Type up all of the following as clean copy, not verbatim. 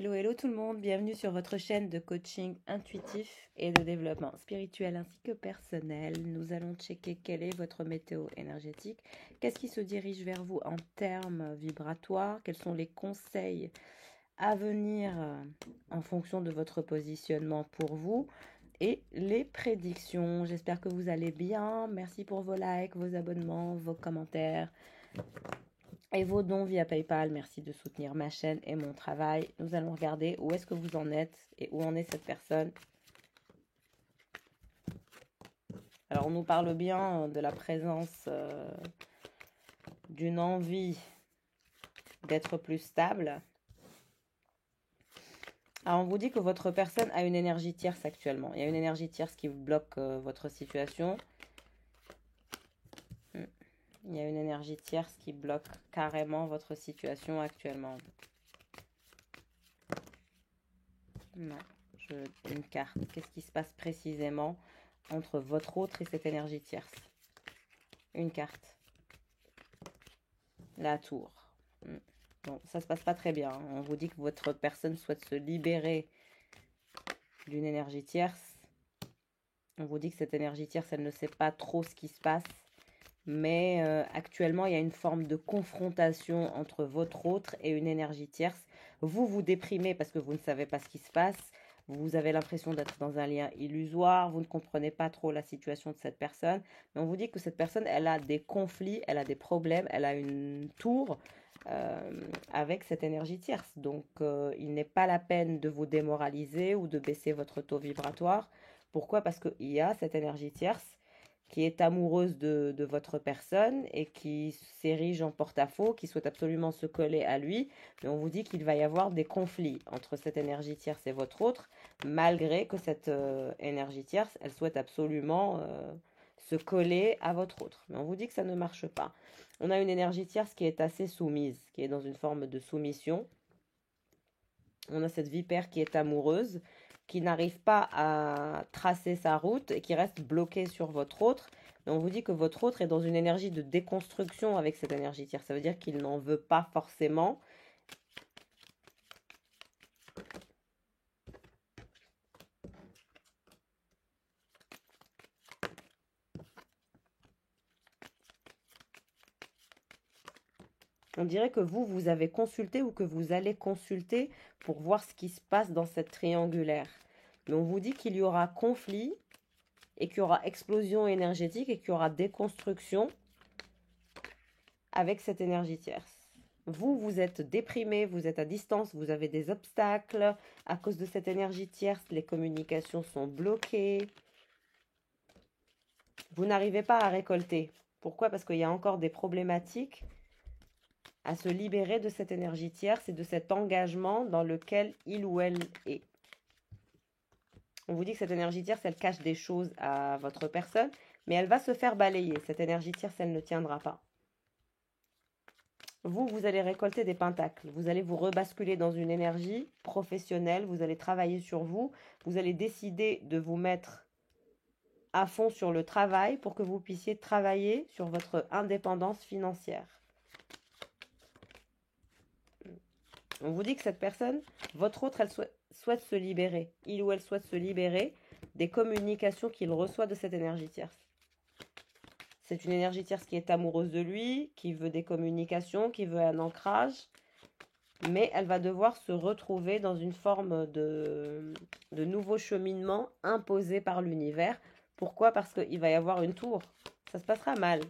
Hello, hello tout le monde, bienvenue sur votre chaîne de coaching intuitif et de développement spirituel ainsi que personnel. Nous allons checker quelle est votre météo énergétique, qu'est-ce qui se dirige vers vous en termes vibratoires, quels sont les conseils à venir en fonction de votre positionnement pour vous et les prédictions. J'espère que vous allez bien, merci pour vos likes, vos abonnements, vos commentaires et vos dons via PayPal. Merci de soutenir ma chaîne et mon travail. Nous allons regarder où est-ce que vous en êtes et où en est cette personne. Alors, on nous parle bien de la présence d'une envie d'être plus stable. Alors, on vous dit que votre personne a une énergie tierce actuellement. Il y a une énergie tierce qui bloque votre situation. Il y a une énergie tierce qui bloque carrément votre situation actuellement. Non, une carte. Qu'est-ce qui se passe précisément entre votre autre et cette énergie tierce? Une carte. La tour. Bon, ça se passe pas très bien. On vous dit que votre personne souhaite se libérer d'une énergie tierce. On vous dit que cette énergie tierce, elle ne sait pas trop ce qui se passe. Mais actuellement, il y a une forme de confrontation entre votre autre et une énergie tierce. Vous vous déprimez parce que vous ne savez pas ce qui se passe. Vous avez l'impression d'être dans un lien illusoire. Vous ne comprenez pas trop la situation de cette personne. Mais on vous dit que cette personne, elle a des conflits, elle a des problèmes, elle a une tour avec cette énergie tierce. Donc, il n'est pas la peine de vous démoraliser ou de baisser votre taux vibratoire. Pourquoi? Parce qu'il y a cette énergie tierce qui est amoureuse de votre personne et qui s'érige en porte-à-faux, qui souhaite absolument se coller à lui. Mais on vous dit qu'il va y avoir des conflits entre cette énergie tierce et votre autre, malgré que cette énergie tierce, elle souhaite absolument se coller à votre autre. Mais on vous dit que ça ne marche pas. On a une énergie tierce qui est assez soumise, qui est dans une forme de soumission. On a cette vipère qui est amoureuse, qui n'arrive pas à tracer sa route et qui reste bloquée sur votre autre. Et on vous dit que votre autre est dans une énergie de déconstruction avec cette énergie tierce. Ça veut dire qu'il n'en veut pas forcément. On dirait que vous avez consulté ou que vous allez consulter pour voir ce qui se passe dans cette triangulaire. Mais on vous dit qu'il y aura conflit et qu'il y aura explosion énergétique et qu'il y aura déconstruction avec cette énergie tierce. Vous êtes déprimé, vous êtes à distance, vous avez des obstacles. À cause de cette énergie tierce, les communications sont bloquées. Vous n'arrivez pas à récolter. Pourquoi? Parce qu'il y a encore des problématiques à se libérer de cette énergie tierce et de cet engagement dans lequel il ou elle est. On vous dit que cette énergie tierce, elle cache des choses à votre personne, mais elle va se faire balayer. Cette énergie tierce, elle ne tiendra pas. Vous allez récolter des pentacles. Vous allez vous rebasculer dans une énergie professionnelle. Vous allez travailler sur vous. Vous allez décider de vous mettre à fond sur le travail pour que vous puissiez travailler sur votre indépendance financière. On vous dit que cette personne, votre autre, elle souhaite se libérer. Il ou elle souhaite se libérer des communications qu'il reçoit de cette énergie tierce. C'est une énergie tierce qui est amoureuse de lui, qui veut des communications, qui veut un ancrage. Mais elle va devoir se retrouver dans une forme de nouveau cheminement imposé par l'univers. Pourquoi? Parce qu'il va y avoir une tour. Ça se passera mal.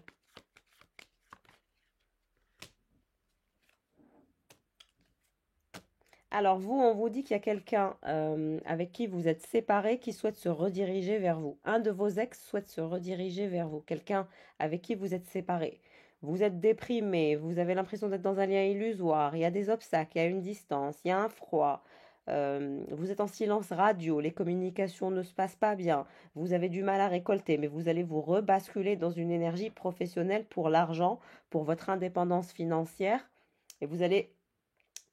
Alors vous, on vous dit qu'il y a quelqu'un avec qui vous êtes séparés qui souhaite se rediriger vers vous. Un de vos ex souhaite se rediriger vers vous. Quelqu'un avec qui vous êtes séparés. Vous êtes déprimé, vous avez l'impression d'être dans un lien illusoire, il y a des obstacles, il y a une distance, il y a un froid. Vous êtes en silence radio, les communications ne se passent pas bien, vous avez du mal à récolter, mais vous allez vous rebasculer dans une énergie professionnelle pour l'argent, pour votre indépendance financière, et vous allez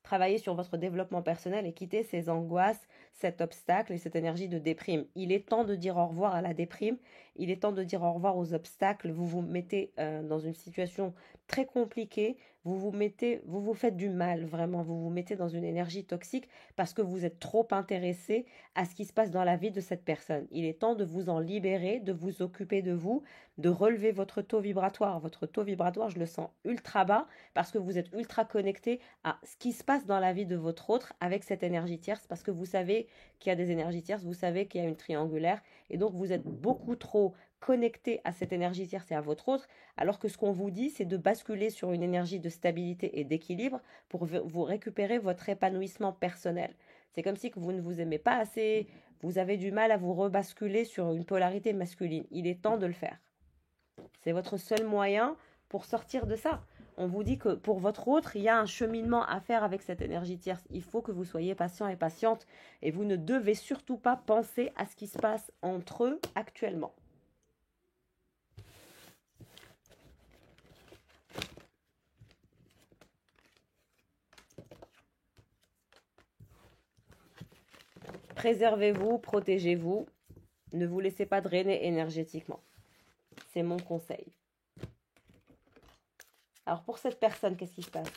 travailler sur votre développement personnel et quitter ces angoisses, cet obstacle et cette énergie de déprime. Il est temps de dire au revoir à la déprime, il est temps de dire au revoir aux obstacles. Vous vous mettez dans une situation très compliquée, vous vous faites du mal, vraiment. Vous vous mettez dans une énergie toxique parce que vous êtes trop intéressé à ce qui se passe dans la vie de cette personne. Il est temps de vous en libérer, de vous occuper de vous, de relever votre taux vibratoire. Votre taux vibratoire, je le sens ultra bas parce que vous êtes ultra connecté à ce qui se passe dans la vie de votre autre avec cette énergie tierce parce que vous savez qu'il y a des énergies tierces, vous savez qu'il y a une triangulaire et donc vous êtes beaucoup trop connecté à cette énergie tierce et à votre autre, alors que ce qu'on vous dit, c'est de basculer sur une énergie de stabilité et d'équilibre pour vous récupérer votre épanouissement personnel. C'est comme si que vous ne vous aimez pas assez, vous avez du mal à vous rebasculer sur une polarité masculine. Il est temps de le faire. C'est votre seul moyen pour sortir de ça. On vous dit que pour votre autre, il y a un cheminement à faire avec cette énergie tierce. Il faut que vous soyez patient et patiente. Et vous ne devez surtout pas penser à ce qui se passe entre eux actuellement. Préservez-vous, protégez-vous. Ne vous laissez pas drainer énergétiquement. C'est mon conseil. Alors pour cette personne, qu'est-ce qui se passe?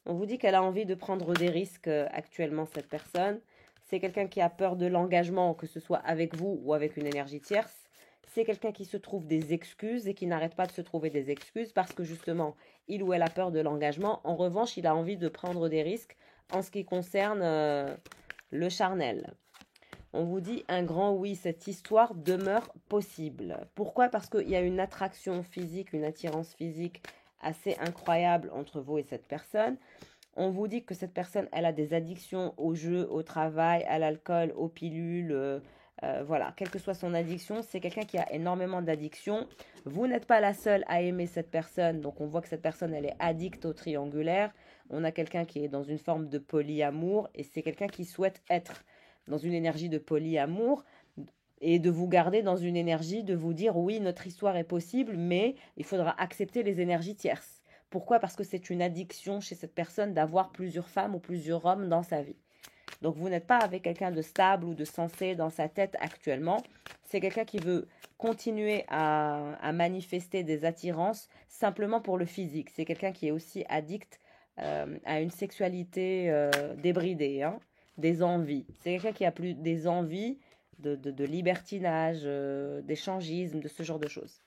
On vous dit qu'elle a envie de prendre des risques actuellement, cette personne. C'est quelqu'un qui a peur de l'engagement, que ce soit avec vous ou avec une énergie tierce. C'est quelqu'un qui se trouve des excuses et qui n'arrête pas de se trouver des excuses parce que justement, il ou elle a peur de l'engagement. En revanche, il a envie de prendre des risques en ce qui concerne le charnel. On vous dit un grand oui, cette histoire demeure possible. Pourquoi? Parce qu'il y a une attraction physique, une attirance physique assez incroyable entre vous et cette personne. On vous dit que cette personne, elle a des addictions au jeu, au travail, à l'alcool, aux pilules. Voilà, quelle que soit son addiction, c'est quelqu'un qui a énormément d'addictions. Vous n'êtes pas la seule à aimer cette personne. Donc on voit que cette personne, elle est addicte au triangulaire. On a quelqu'un qui est dans une forme de polyamour et c'est quelqu'un qui souhaite être dans une énergie de polyamour et de vous garder dans une énergie de vous dire oui, notre histoire est possible, mais il faudra accepter les énergies tierces. Pourquoi? Parce que c'est une addiction chez cette personne d'avoir plusieurs femmes ou plusieurs hommes dans sa vie. Donc vous n'êtes pas avec quelqu'un de stable ou de sensé dans sa tête actuellement. C'est quelqu'un qui veut continuer à manifester des attirances simplement pour le physique. C'est quelqu'un qui est aussi addict à une sexualité débridée, hein, des envies. C'est quelqu'un qui a plus des envies de libertinage, d'échangisme, de ce genre de choses.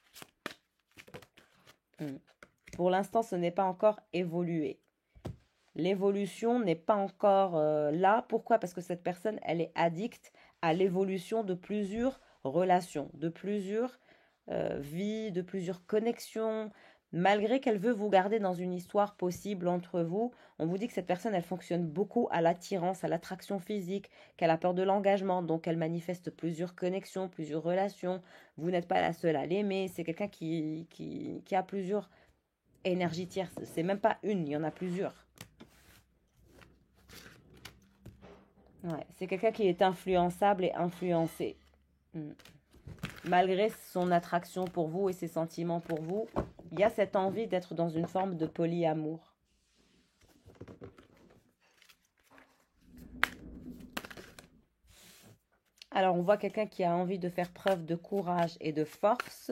Pour l'instant, ce n'est pas encore évolué. L'évolution n'est pas encore là. Pourquoi? Parce que cette personne, elle est addicte à l'évolution de plusieurs relations, de plusieurs vies, de plusieurs connexions. Malgré qu'elle veut vous garder dans une histoire possible entre vous, on vous dit que cette personne, elle fonctionne beaucoup à l'attirance, à l'attraction physique, qu'elle a peur de l'engagement, donc elle manifeste plusieurs connexions, plusieurs relations. Vous n'êtes pas la seule à l'aimer. C'est quelqu'un qui a plusieurs énergies tierces. C'est même pas une, il y en a plusieurs. Ouais, c'est quelqu'un qui est influençable et influencé. Malgré son attraction pour vous et ses sentiments pour vous, il y a cette envie d'être dans une forme de polyamour. Alors, on voit quelqu'un qui a envie de faire preuve de courage et de force.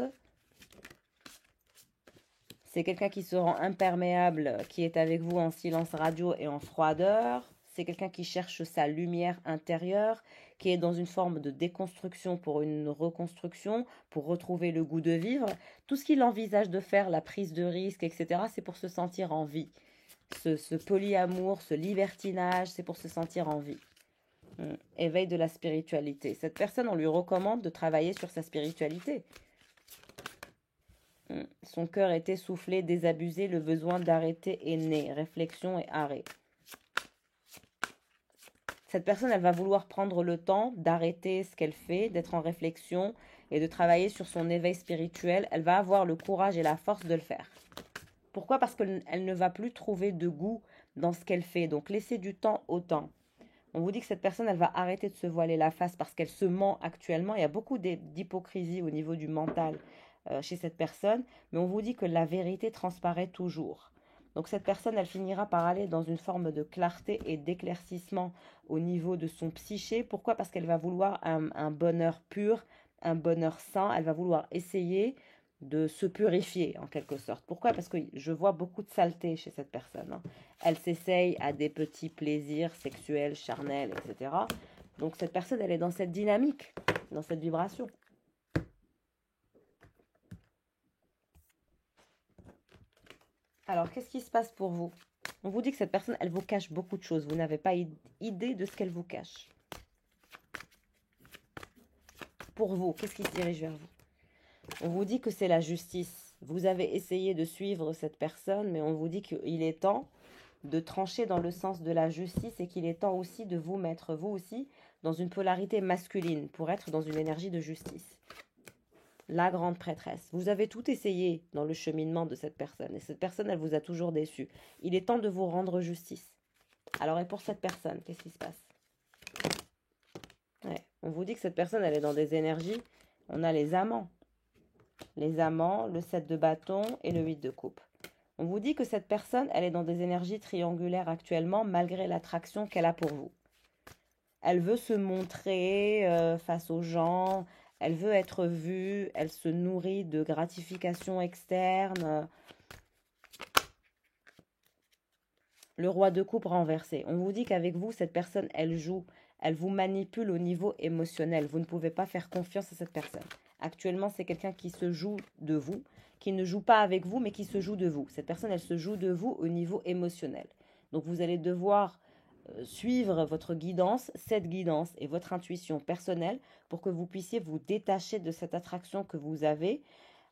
C'est quelqu'un qui se rend imperméable, qui est avec vous en silence radio et en froideur. C'est quelqu'un qui cherche sa lumière intérieure, qui est dans une forme de déconstruction pour une reconstruction, pour retrouver le goût de vivre. Tout ce qu'il envisage de faire, la prise de risque, etc., c'est pour se sentir en vie. Ce polyamour, ce libertinage, c'est pour se sentir en vie. Éveil de la spiritualité. Cette personne, on lui recommande de travailler sur sa spiritualité. Son cœur est essoufflé, désabusé, le besoin d'arrêter est né. Réflexion et arrêt. Cette personne, elle va vouloir prendre le temps d'arrêter ce qu'elle fait, d'être en réflexion et de travailler sur son éveil spirituel. Elle va avoir le courage et la force de le faire. Pourquoi? Parce qu'elle ne va plus trouver de goût dans ce qu'elle fait. Donc, laissez du temps au temps. On vous dit que cette personne, elle va arrêter de se voiler la face parce qu'elle se ment actuellement. Il y a beaucoup d'hypocrisie au niveau du mental chez cette personne. Mais on vous dit que la vérité transparaît toujours. Donc cette personne, elle finira par aller dans une forme de clarté et d'éclaircissement au niveau de son psyché. Pourquoi? Parce qu'elle va vouloir un bonheur pur, un bonheur sain. Elle va vouloir essayer de se purifier en quelque sorte. Pourquoi? Parce que je vois beaucoup de saleté chez cette personne, hein. Elle s'essaye à des petits plaisirs sexuels, charnels, etc. Donc cette personne, elle est dans cette dynamique, dans cette vibration. Alors, qu'est-ce qui se passe pour vous? On vous dit que cette personne, elle vous cache beaucoup de choses. Vous n'avez pas idée de ce qu'elle vous cache. Pour vous, qu'est-ce qui se dirige vers vous? On vous dit que c'est la justice. Vous avez essayé de suivre cette personne, mais on vous dit qu'il est temps de trancher dans le sens de la justice et qu'il est temps aussi de vous mettre, vous aussi, dans une polarité masculine pour être dans une énergie de justice. La grande prêtresse. Vous avez tout essayé dans le cheminement de cette personne et cette personne, elle vous a toujours déçu. Il est temps de vous rendre justice. Alors, et pour cette personne, qu'est-ce qui se passe? Ouais, on vous dit que cette personne, elle est dans des énergies. On a les amants. Les amants, le 7 de bâton et le 8 de coupe. On vous dit que cette personne, elle est dans des énergies triangulaires actuellement, malgré l'attraction qu'elle a pour vous. Elle veut se montrer face aux gens, elle veut être vue, elle se nourrit de gratification externe. Le roi de coupe renversé. On vous dit qu'avec vous, cette personne, elle joue, elle vous manipule au niveau émotionnel. Vous ne pouvez pas faire confiance à cette personne. Actuellement, c'est quelqu'un qui se joue de vous, qui ne joue pas avec vous, mais qui se joue de vous. Cette personne, elle se joue de vous au niveau émotionnel. Donc, vous allez devoir suivre votre guidance, cette guidance et votre intuition personnelle pour que vous puissiez vous détacher de cette attraction que vous avez.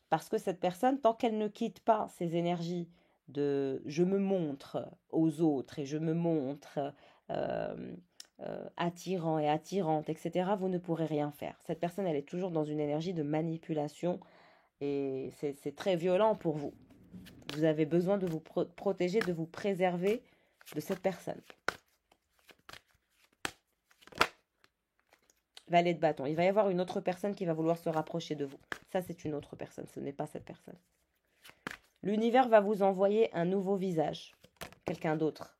Parce que cette personne, tant qu'elle ne quitte pas ses énergies de je me montre aux autres et je me montre attirant et attirante, etc., vous ne pourrez rien faire. Cette personne, elle est toujours dans une énergie de manipulation et c'est très violent pour vous. Vous avez besoin de vous protéger, de vous préserver de cette personne. Valet de bâton. Il va y avoir une autre personne qui va vouloir se rapprocher de vous. Ça, c'est une autre personne. Ce n'est pas cette personne. L'univers va vous envoyer un nouveau visage. Quelqu'un d'autre.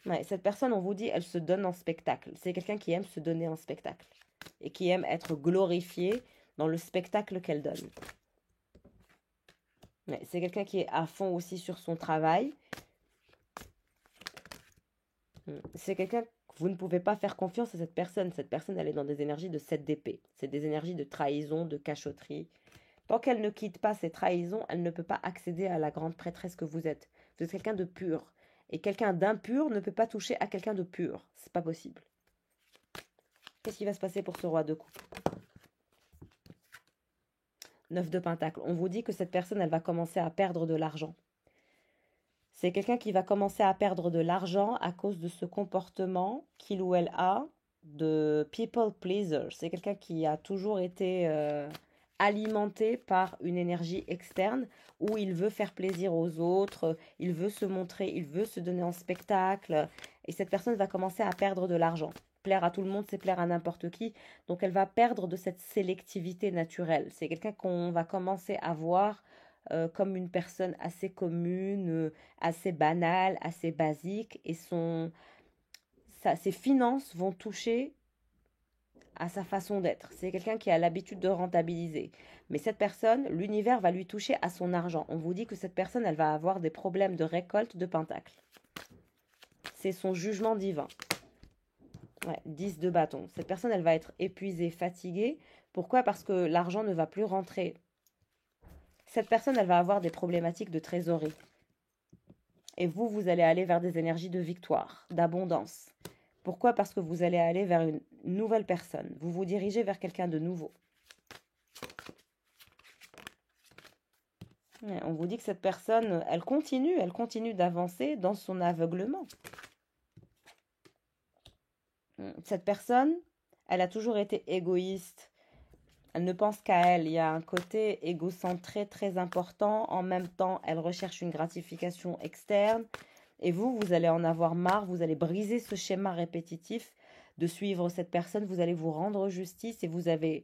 Ouais, cette personne, on vous dit, elle se donne en spectacle. C'est quelqu'un qui aime se donner en spectacle. Et qui aime être glorifié dans le spectacle qu'elle donne. Ouais, c'est quelqu'un qui est à fond aussi sur son travail. C'est quelqu'un que vous ne pouvez pas faire confiance à cette personne. Cette personne, elle est dans des énergies de 7 d'épée. C'est des énergies de trahison, de cachotterie. Tant qu'elle ne quitte pas ces trahisons, elle ne peut pas accéder à la grande prêtresse que vous êtes. Vous êtes quelqu'un de pur. Et quelqu'un d'impur ne peut pas toucher à quelqu'un de pur. C'est pas possible. Qu'est-ce qui va se passer pour ce roi de coupe? 9 de pentacle. On vous dit que cette personne, elle va commencer à perdre de l'argent. C'est quelqu'un qui va commencer à perdre de l'argent à cause de ce comportement qu'il ou elle a de people pleaser. C'est quelqu'un qui a toujours été alimenté par une énergie externe où il veut faire plaisir aux autres, il veut se montrer, il veut se donner en spectacle. Et cette personne va commencer à perdre de l'argent. Plaire à tout le monde, c'est plaire à n'importe qui. Donc elle va perdre de cette sélectivité naturelle. C'est quelqu'un qu'on va commencer à voir comme une personne assez commune, assez banale, assez basique. Et ses finances vont toucher à sa façon d'être. C'est quelqu'un qui a l'habitude de rentabiliser. Mais cette personne, l'univers va lui toucher à son argent. On vous dit que cette personne, elle va avoir des problèmes de récolte de pentacles. C'est son jugement divin. Ouais, 10 de bâton. Cette personne, elle va être épuisée, fatiguée. Pourquoi? Parce que l'argent ne va plus rentrer. Cette personne, elle va avoir des problématiques de trésorerie. Et vous, vous allez aller vers des énergies de victoire, d'abondance. Pourquoi? Parce que vous allez aller vers une nouvelle personne. Vous vous dirigez vers quelqu'un de nouveau. Ouais, on vous dit que cette personne, elle continue d'avancer dans son aveuglement. Cette personne, elle a toujours été égoïste. Elle ne pense qu'à elle. Il y a un côté égocentré très important. En même temps, elle recherche une gratification externe. Et vous allez en avoir marre. Vous allez briser ce schéma répétitif de suivre cette personne. Vous allez vous rendre justice et vous avez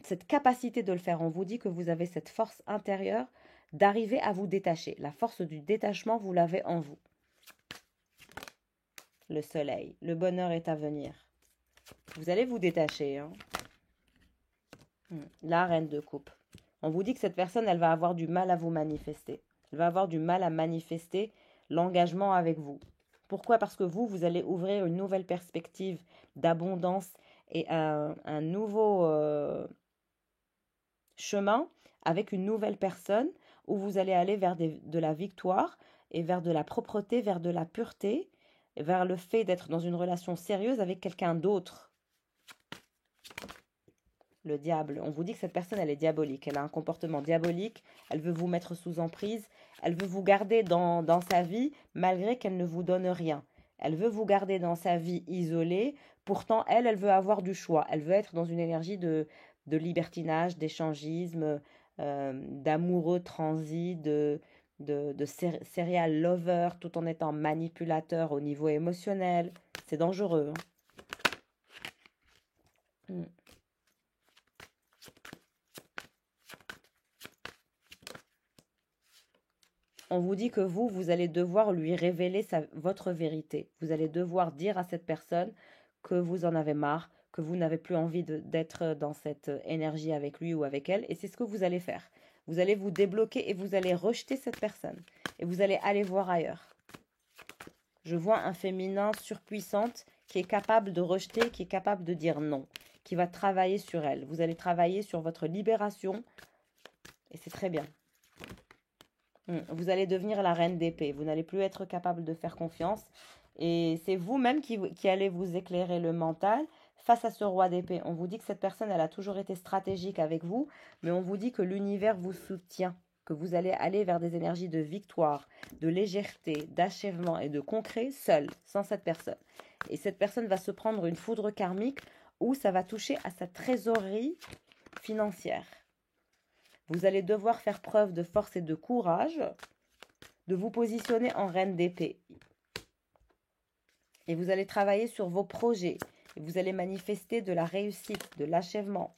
cette capacité de le faire. On vous dit que vous avez cette force intérieure d'arriver à vous détacher. La force du détachement, vous l'avez en vous. Le soleil. Le bonheur est à venir. Vous allez vous détacher, hein. La reine de coupe. On vous dit que cette personne, elle va avoir du mal à vous manifester. Elle va avoir du mal à manifester l'engagement avec vous. Pourquoi? Parce que vous allez ouvrir une nouvelle perspective d'abondance et un nouveau chemin avec une nouvelle personne où vous allez aller vers de la victoire et vers de la propreté, vers de la pureté, et vers le fait d'être dans une relation sérieuse avec quelqu'un d'autre. Le diable, on vous dit que cette personne, elle est diabolique, elle a un comportement diabolique, elle veut vous mettre sous emprise, elle veut vous garder dans sa vie malgré qu'elle ne vous donne rien. Elle veut vous garder dans sa vie isolée, pourtant elle veut avoir du choix, elle veut être dans une énergie de libertinage, d'échangisme, d'amoureux transi, de serial lover, tout en étant manipulateur au niveau émotionnel. C'est dangereux. Hein. On vous dit que vous allez devoir lui révéler votre vérité. Vous allez devoir dire à cette personne que vous en avez marre, que vous n'avez plus envie d'être dans cette énergie avec lui ou avec elle. Et c'est ce que vous allez faire. Vous allez vous débloquer et vous allez rejeter cette personne. Et vous allez aller voir ailleurs. Je vois un féminin surpuissante qui est capable de rejeter, qui est capable de dire non, qui va travailler sur elle. Vous allez travailler sur votre libération. Et c'est très bien. Vous allez devenir la reine d'épée. Vous n'allez plus être capable de faire confiance. Et c'est vous-même qui allez vous éclairer le mental face à ce roi d'épée. On vous dit que cette personne, elle a toujours été stratégique avec vous, mais on vous dit que l'univers vous soutient, que vous allez aller vers des énergies de victoire, de légèreté, d'achèvement et de concret seul, sans cette personne. Et cette personne va se prendre une foudre karmique où ça va toucher à sa trésorerie financière. Vous allez devoir faire preuve de force et de courage, de vous positionner en reine d'épée. Et vous allez travailler sur vos projets. Et vous allez manifester de la réussite, de l'achèvement.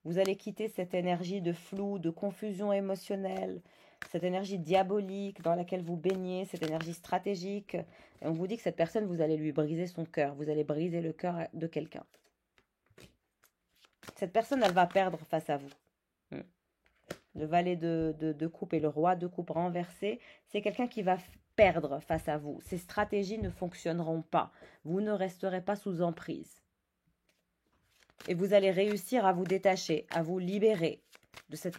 Vous allez quitter cette énergie de flou, de confusion émotionnelle, cette énergie diabolique dans laquelle vous baignez, cette énergie stratégique. Et on vous dit que cette personne, vous allez lui briser son cœur. Vous allez briser le cœur de quelqu'un. Cette personne, elle va perdre face à vous. Le valet de coupe et le roi de coupe renversé, c'est quelqu'un qui va perdre face à vous. Ces stratégies ne fonctionneront pas. Vous ne resterez pas sous emprise. Et vous allez réussir à vous détacher, à vous libérer de cette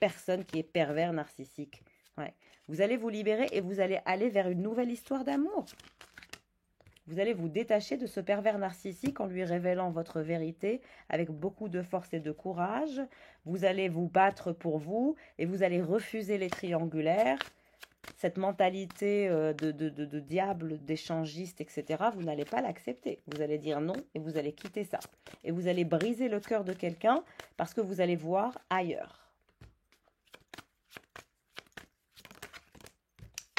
personne qui est pervers narcissique. Ouais. Vous allez vous libérer et vous allez aller vers une nouvelle histoire d'amour. Vous allez vous détacher de ce pervers narcissique en lui révélant votre vérité avec beaucoup de force et de courage. Vous allez vous battre pour vous et vous allez refuser les triangulaires. Cette mentalité de diable, d'échangiste, etc., vous n'allez pas l'accepter. Vous allez dire non et vous allez quitter ça. Et vous allez briser le cœur de quelqu'un parce que vous allez voir ailleurs.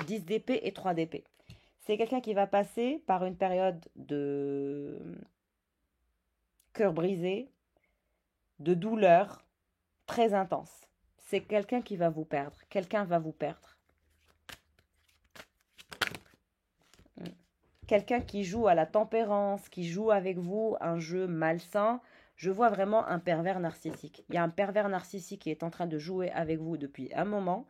10 d'épée et 3 d'épée. C'est quelqu'un qui va passer par une période de cœur brisé, de douleur très intense. C'est quelqu'un qui va vous perdre. Quelqu'un va vous perdre. Quelqu'un qui joue à la tempérance, qui joue avec vous un jeu malsain. Je vois vraiment un pervers narcissique. Il y a un pervers narcissique qui est en train de jouer avec vous depuis un moment.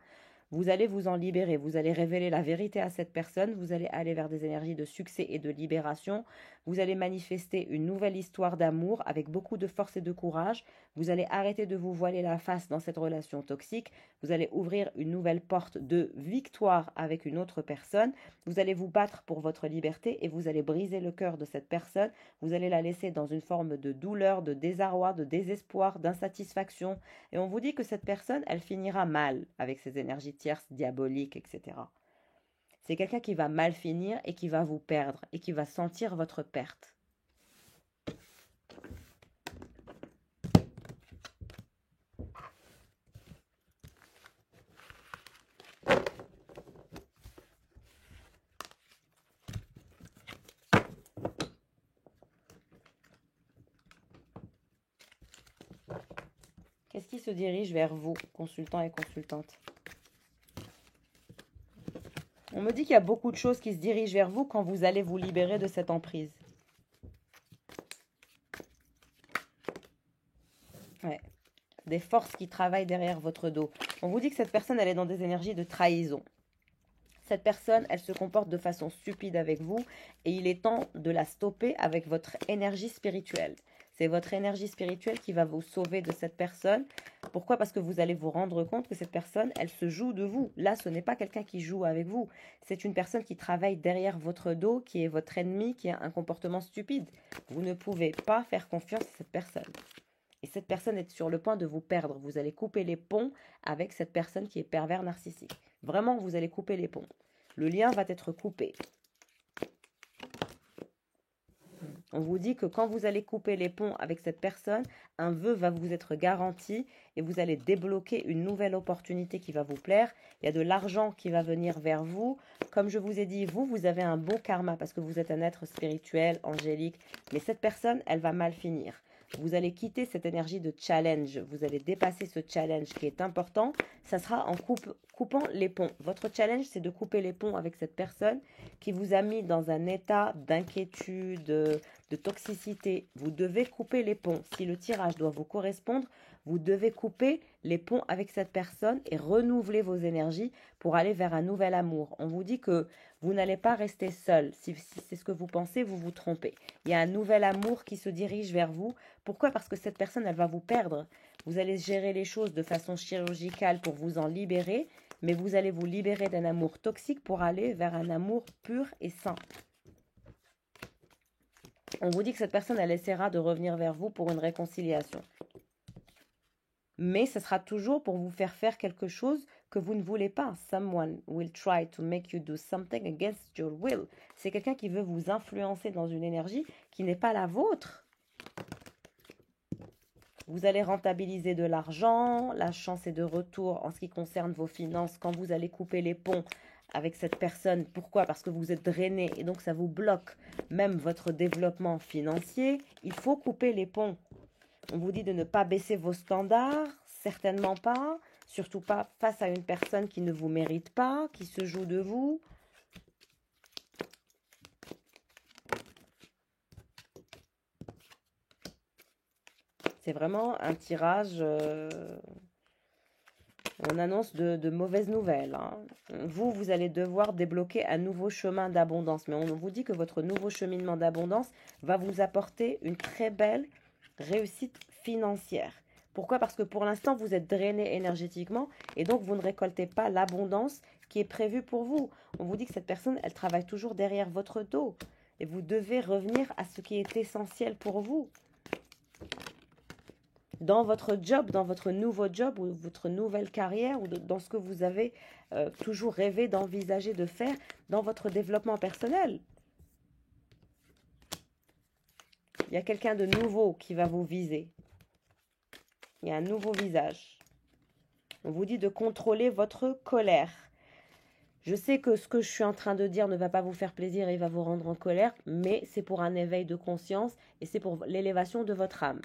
Vous allez vous en libérer, vous allez révéler la vérité à cette personne, vous allez aller vers des énergies de succès et de libération, vous allez manifester une nouvelle histoire d'amour avec beaucoup de force et de courage, vous allez arrêter de vous voiler la face dans cette relation toxique, vous allez ouvrir une nouvelle porte de victoire avec une autre personne, vous allez vous battre pour votre liberté et vous allez briser le cœur de cette personne, vous allez la laisser dans une forme de douleur, de désarroi, de désespoir, d'insatisfaction et on vous dit que cette personne, elle finira mal avec ses énergies tierces, diaboliques, etc. C'est quelqu'un qui va mal finir et qui va vous perdre et qui va sentir votre perte. Qu'est-ce qui se dirige vers vous, consultants et consultantes? On me dit qu'il y a beaucoup de choses qui se dirigent vers vous quand vous allez vous libérer de cette emprise. Ouais. des forces qui travaillent derrière votre dos. On vous dit que cette personne, elle est dans des énergies de trahison. Cette personne, elle se comporte de façon stupide avec vous et il est temps de la stopper avec votre énergie spirituelle. C'est votre énergie spirituelle qui va vous sauver de cette personne. Pourquoi? Parce que vous allez vous rendre compte que cette personne, elle se joue de vous. Là, ce n'est pas quelqu'un qui joue avec vous. C'est une personne qui travaille derrière votre dos, qui est votre ennemi, qui a un comportement stupide. Vous ne pouvez pas faire confiance à cette personne. Et cette personne est sur le point de vous perdre. Vous allez couper les ponts avec cette personne qui est pervers narcissique. Vraiment, vous allez couper les ponts. Le lien va être coupé. On vous dit que quand vous allez couper les ponts avec cette personne, un vœu va vous être garanti et vous allez débloquer une nouvelle opportunité qui va vous plaire. Il y a de l'argent qui va venir vers vous. Comme je vous ai dit, vous avez un bon karma parce que vous êtes un être spirituel, angélique. Mais cette personne, elle va mal finir. Vous allez quitter cette énergie de challenge. Vous allez dépasser ce challenge qui est important. Ça sera en coupant les ponts. Votre challenge, c'est de couper les ponts avec cette personne qui vous a mis dans un état d'inquiétude, de toxicité. Vous devez couper les ponts. Si le tirage doit vous correspondre, vous devez couper les ponts avec cette personne et renouveler vos énergies pour aller vers un nouvel amour. On vous dit que vous n'allez pas rester seul. Si c'est ce que vous pensez, vous vous trompez. Il y a un nouvel amour qui se dirige vers vous. Pourquoi? Parce que cette personne, elle va vous perdre. Vous allez gérer les choses de façon chirurgicale pour vous en libérer, mais vous allez vous libérer d'un amour toxique pour aller vers un amour pur et sain. On vous dit que cette personne, elle essaiera de revenir vers vous pour une réconciliation. Mais ce sera toujours pour vous faire quelque chose que vous ne voulez pas. Someone will try to make you do something against your will. C'est quelqu'un qui veut vous influencer dans une énergie qui n'est pas la vôtre. Vous allez rentabiliser de l'argent, la chance est de retour en ce qui concerne vos finances quand vous allez couper les ponts avec cette personne. Pourquoi? Parce que vous êtes drainé et donc ça vous bloque même votre développement financier. Il faut couper les ponts. On vous dit de ne pas baisser vos standards, certainement pas, surtout pas face à une personne qui ne vous mérite pas, qui se joue de vous. C'est vraiment un tirage, on annonce de mauvaises nouvelles. Hein. Vous allez devoir débloquer un nouveau chemin d'abondance, mais on vous dit que votre nouveau cheminement d'abondance va vous apporter une très belle réussite financière. Pourquoi? Parce que pour l'instant, vous êtes drainé énergétiquement et donc vous ne récoltez pas l'abondance qui est prévue pour vous. On vous dit que cette personne, elle travaille toujours derrière votre dos et vous devez revenir à ce qui est essentiel pour vous. Dans votre job, dans votre nouveau job ou votre nouvelle carrière ou dans ce que vous avez toujours rêvé d'envisager de faire dans votre développement personnel. Il y a quelqu'un de nouveau qui va vous viser. Il y a un nouveau visage. On vous dit de contrôler votre colère. Je sais que ce que je suis en train de dire ne va pas vous faire plaisir et va vous rendre en colère, mais c'est pour un éveil de conscience et c'est pour l'élévation de votre âme.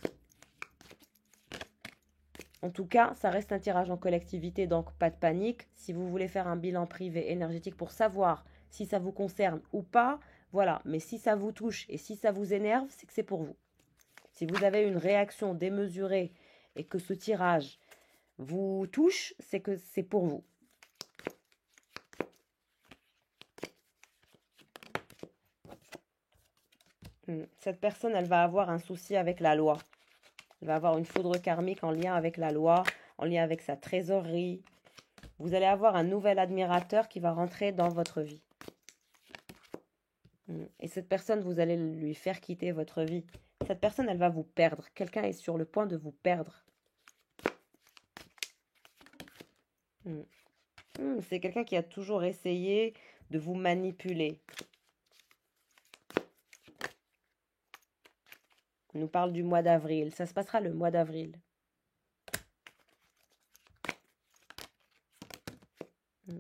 En tout cas, ça reste un tirage en collectivité, donc pas de panique. Si vous voulez faire un bilan privé énergétique pour savoir si ça vous concerne ou pas, voilà. Mais si ça vous touche et si ça vous énerve, c'est que c'est pour vous. Si vous avez une réaction démesurée et que ce tirage vous touche, c'est que c'est pour vous. Cette personne, elle va avoir un souci avec la loi. Elle va avoir une foudre karmique en lien avec la loi, en lien avec sa trésorerie. Vous allez avoir un nouvel admirateur qui va rentrer dans votre vie. Et cette personne, vous allez lui faire quitter votre vie. Cette personne, elle va vous perdre. Quelqu'un est sur le point de vous perdre. C'est quelqu'un qui a toujours essayé de vous manipuler. On nous parle du mois d'avril. Ça se passera le mois d'avril.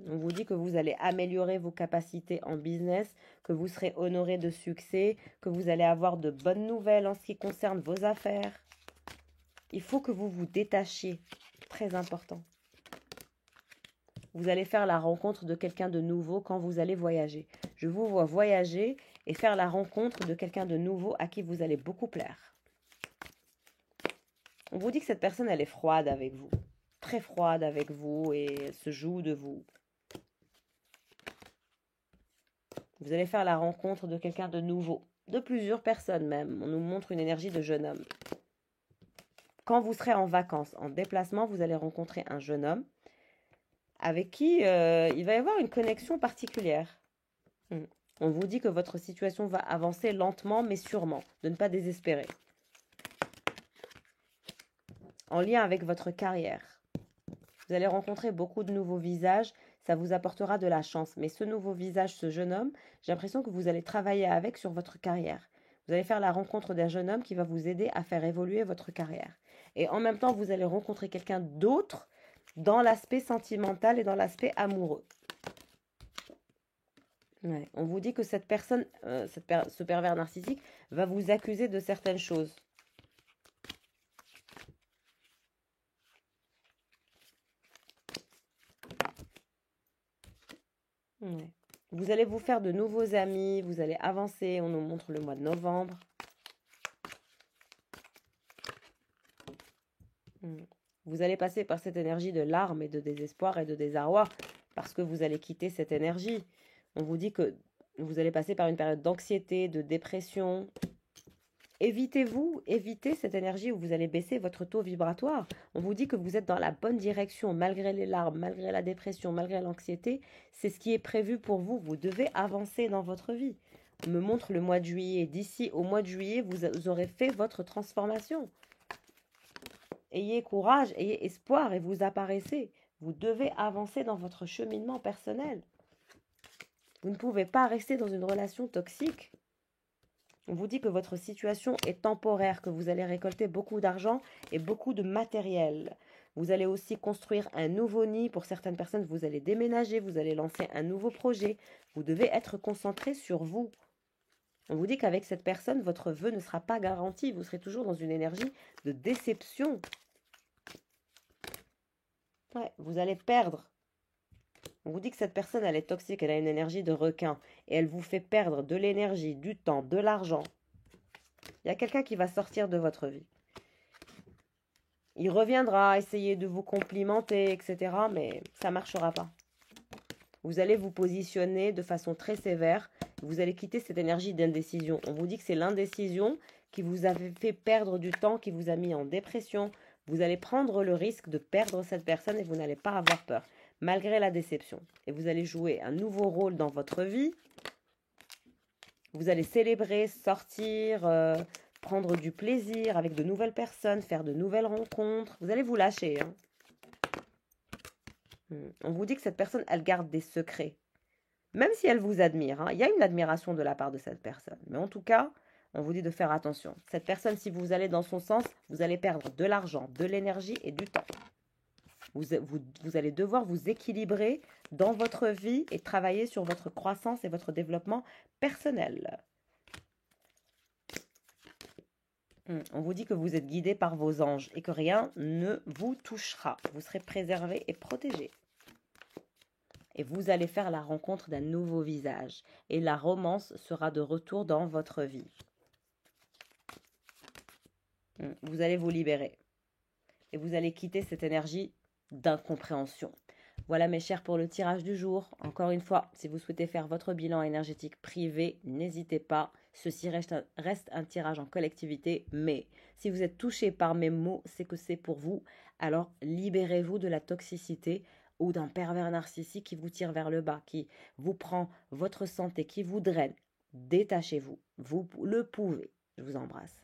On vous dit que vous allez améliorer vos capacités en business, que vous serez honoré de succès, que vous allez avoir de bonnes nouvelles en ce qui concerne vos affaires. Il faut que vous vous détachiez. Très important. Vous allez faire la rencontre de quelqu'un de nouveau quand vous allez voyager. Je vous vois voyager et faire la rencontre de quelqu'un de nouveau à qui vous allez beaucoup plaire. On vous dit que cette personne, elle est froide avec vous. Très froide avec vous et elle se joue de vous. Vous allez faire la rencontre de quelqu'un de nouveau. De plusieurs personnes même. On nous montre une énergie de jeune homme. Quand vous serez en vacances, en déplacement, vous allez rencontrer un jeune homme avec qui il va y avoir une connexion particulière. On vous dit que votre situation va avancer lentement mais sûrement, de ne pas désespérer. En lien avec votre carrière, vous allez rencontrer beaucoup de nouveaux visages, ça vous apportera de la chance. Mais ce nouveau visage, ce jeune homme, j'ai l'impression que vous allez travailler avec sur votre carrière. Vous allez faire la rencontre d'un jeune homme qui va vous aider à faire évoluer votre carrière. Et en même temps, vous allez rencontrer quelqu'un d'autre dans l'aspect sentimental et dans l'aspect amoureux. Ouais. On vous dit que cette personne, ce pervers narcissique, va vous accuser de certaines choses. Ouais. Vous allez vous faire de nouveaux amis, vous allez avancer, on nous montre le mois de novembre. Vous allez passer par cette énergie de larmes et de désespoir et de désarroi parce que vous allez quitter cette énergie. On vous dit que vous allez passer par une période d'anxiété, de dépression. Évitez cette énergie où vous allez baisser votre taux vibratoire. On vous dit que vous êtes dans la bonne direction malgré les larmes, malgré la dépression, malgré l'anxiété. C'est ce qui est prévu pour vous. Vous devez avancer dans votre vie. On me montre le mois de juillet. D'ici au mois de juillet, vous aurez fait votre transformation. Ayez courage, ayez espoir et vous apparaissez. Vous devez avancer dans votre cheminement personnel. Vous ne pouvez pas rester dans une relation toxique. On vous dit que votre situation est temporaire, que vous allez récolter beaucoup d'argent et beaucoup de matériel. Vous allez aussi construire un nouveau nid. Pour certaines personnes, vous allez déménager, vous allez lancer un nouveau projet. Vous devez être concentré sur vous. On vous dit qu'avec cette personne, votre vœu ne sera pas garanti. Vous serez toujours dans une énergie de déception. Ouais, vous allez perdre. On vous dit que cette personne, elle est toxique, elle a une énergie de requin. Et elle vous fait perdre de l'énergie, du temps, de l'argent. Il y a quelqu'un qui va sortir de votre vie. Il reviendra essayer de vous complimenter, etc. Mais ça ne marchera pas. Vous allez vous positionner de façon très sévère. Vous allez quitter cette énergie d'indécision. On vous dit que c'est l'indécision qui vous a fait perdre du temps, qui vous a mis en dépression. Vous allez prendre le risque de perdre cette personne et vous n'allez pas avoir peur, malgré la déception. Et vous allez jouer un nouveau rôle dans votre vie. Vous allez célébrer, sortir, prendre du plaisir avec de nouvelles personnes, faire de nouvelles rencontres. Vous allez vous lâcher. Hein. On vous dit que cette personne, elle garde des secrets. Même si elle vous admire. Hein. Il y a une admiration de la part de cette personne. Mais en tout cas, on vous dit de faire attention. Cette personne, si vous allez dans son sens, vous allez perdre de l'argent, de l'énergie et du temps. Vous allez devoir vous équilibrer dans votre vie et travailler sur votre croissance et votre développement personnel. On vous dit que vous êtes guidé par vos anges et que rien ne vous touchera. Vous serez préservé et protégé. Et vous allez faire la rencontre d'un nouveau visage. Et la romance sera de retour dans votre vie. Vous allez vous libérer. Et vous allez quitter cette énergie d'incompréhension. Voilà mes chers pour le tirage du jour. Encore une fois, si vous souhaitez faire votre bilan énergétique privé, n'hésitez pas. Ceci reste un tirage en collectivité, mais si vous êtes touché par mes mots, c'est que c'est pour vous. Alors libérez-vous de la toxicité ou d'un pervers narcissique qui vous tire vers le bas, qui vous prend votre santé, qui vous draine. Détachez-vous. Vous le pouvez. Je vous embrasse.